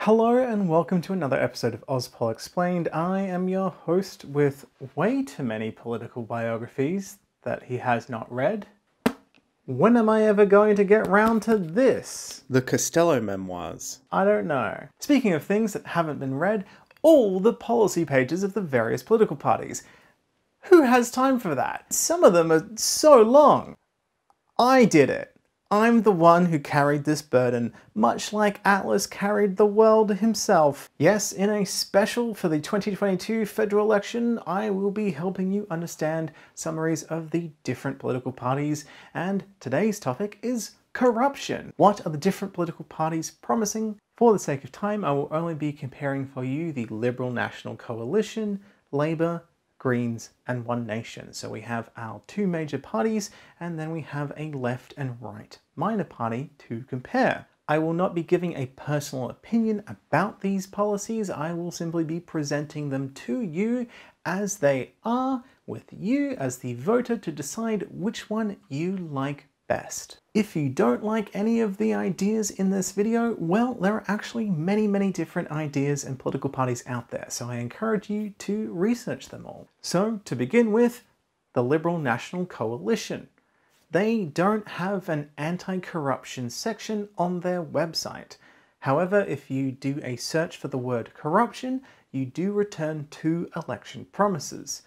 Hello and welcome to another episode of Auspol Explained. I am your host with way too many political biographies that he has not read. When am I ever going to get round to this? The Costello memoirs. I don't know. Speaking of things that haven't been read, all the policy pages of the various political parties. Who has time for that? Some of them are so long. I did it. I'm the one who carried this burden, much like Atlas carried the world himself. Yes, in a special for the 2022 federal election, I will be helping you understand summaries of the different political parties, and today's topic is corruption. What are the different political parties promising? For the sake of time, I will only be comparing for you the Liberal National Coalition, Labour, Greens and One Nation. So we have our two major parties and then we have a left and right minor party to compare. I will not be giving a personal opinion about these policies. I will simply be presenting them to you as they are, with you as the voter to decide which one you like best. If you don't like any of the ideas in this video, well, there are actually many different ideas and political parties out there, so I encourage you to research them all. So, to begin with, the Liberal National Coalition. They don't have an anti-corruption section on their website. However, if you do a search for the word corruption, you do return two election promises.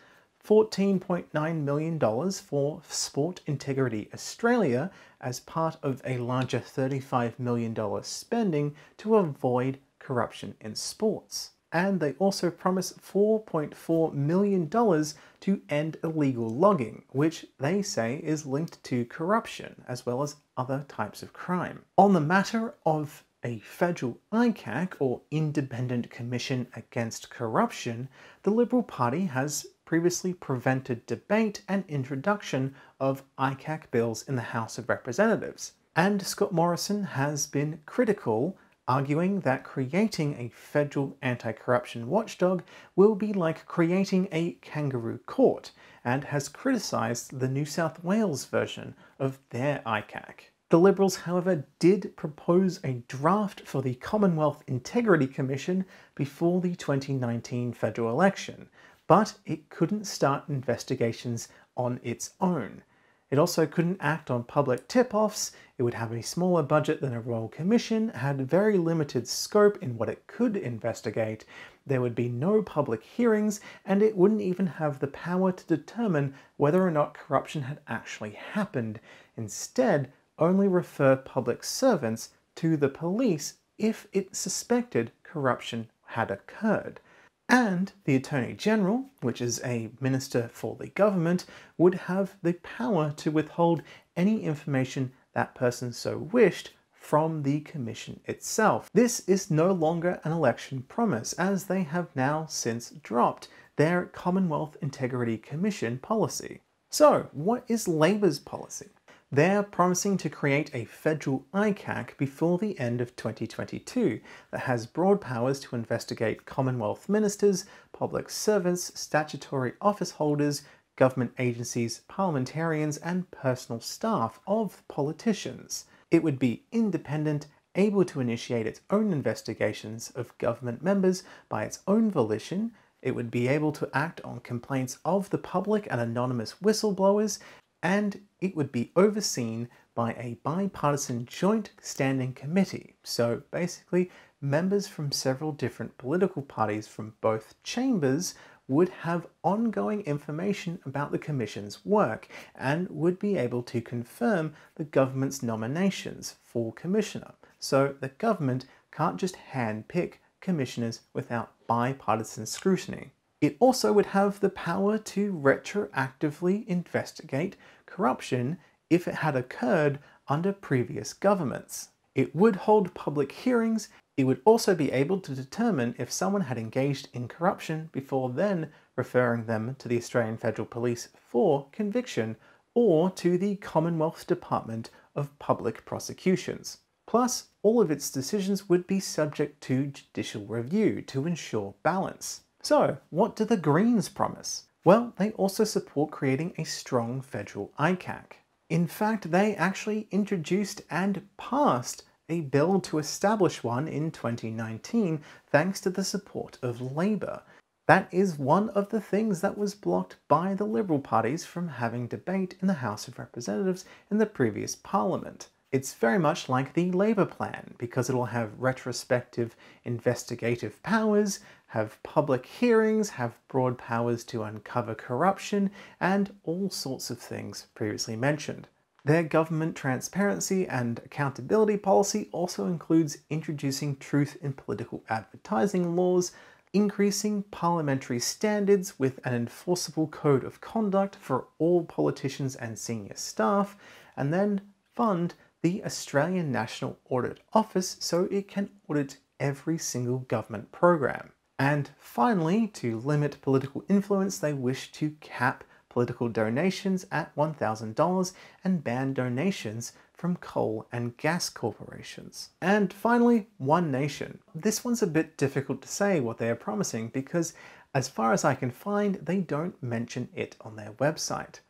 $14.9 million for Sport Integrity Australia as part of a larger $35 million spending to avoid corruption in sports. And they also promise $4.4 million to end illegal logging, which they say is linked to corruption as well as other types of crime. On the matter of a Federal ICAC, or Independent Commission Against Corruption, the Liberal Party has previously prevented debate and introduction of ICAC bills in the House of Representatives. And Scott Morrison has been critical, arguing that creating a federal anti-corruption watchdog will be like creating a kangaroo court, and has criticised the New South Wales version of their ICAC. The Liberals, however, did propose a draft for the Commonwealth Integrity Commission before the 2019 federal election, but it couldn't start investigations on its own. It also couldn't act on public tip-offs, it would have a smaller budget than a Royal Commission, had very limited scope in what it could investigate, there would be no public hearings, and it wouldn't even have the power to determine whether or not corruption had actually happened. Instead, only refer public servants to the police if it suspected corruption had occurred. And the Attorney General, which is a minister for the government, would have the power to withhold any information that person so wished from the commission itself. This is no longer an election promise, as they have now since dropped their Commonwealth Integrity Commission policy. So, what is Labour's policy? They're promising to create a federal ICAC before the end of 2022 that has broad powers to investigate Commonwealth ministers, public servants, statutory office holders, government agencies, parliamentarians, and personal staff of politicians. It would be independent, able to initiate its own investigations of government members by its own volition. It would be able to act on complaints of the public and anonymous whistleblowers, and it would be overseen by a bipartisan joint standing committee. So basically, members from several different political parties from both chambers would have ongoing information about the Commission's work and would be able to confirm the government's nominations for Commissioner. So the government can't just handpick commissioners without bipartisan scrutiny. It also would have the power to retroactively investigate corruption if it had occurred under previous governments. It would hold public hearings. It would also be able to determine if someone had engaged in corruption before then referring them to the Australian Federal Police for conviction, or to the Commonwealth Department of Public Prosecutions. Plus, all of its decisions would be subject to judicial review to ensure balance. So, what do the Greens promise? Well, they also support creating a strong federal ICAC. In fact, they actually introduced and passed a bill to establish one in 2019 thanks to the support of Labour. That is one of the things that was blocked by the Liberal parties from having debate in the House of Representatives in the previous Parliament. It's very much like the Labour plan, because it'll have retrospective investigative powers, have public hearings, have broad powers to uncover corruption, and all sorts of things previously mentioned. Their government transparency and accountability policy also includes introducing truth in political advertising laws, increasing parliamentary standards with an enforceable code of conduct for all politicians and senior staff, and then fund the Australian National Audit Office so it can audit every single government program. And finally, to limit political influence, they wish to cap political donations at $1,000 and ban donations from coal and gas corporations. And finally, One Nation. This one's a bit difficult to say what they are promising because, as far as I can find, they don't mention it on their website.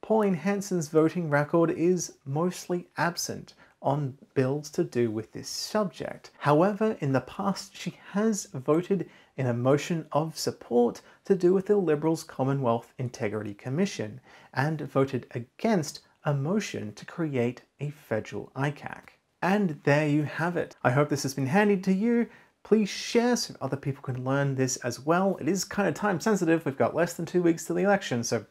Pauline Hanson's voting record is mostly absent on bills to do with this subject. However, in the past, she has voted in a motion of support to do with the Liberals' Commonwealth Integrity Commission and voted against a motion to create a Federal ICAC. And there you have it. I hope this has been handy to you. Please share so other people can learn this as well. It is kind of time sensitive. We've got less than 2 weeks to the election, so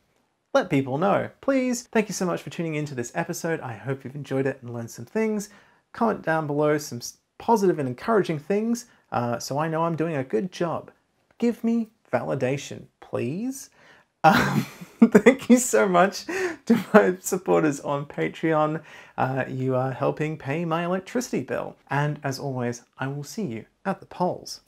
let people know, please. Thank you so much for tuning into this episode. I hope you've enjoyed it and learned some things. Comment down below some positive and encouraging things so I know I'm doing a good job. Give me validation, please. Thank you so much to my supporters on Patreon. You are helping pay my electricity bill. And as always, I will see you at the polls.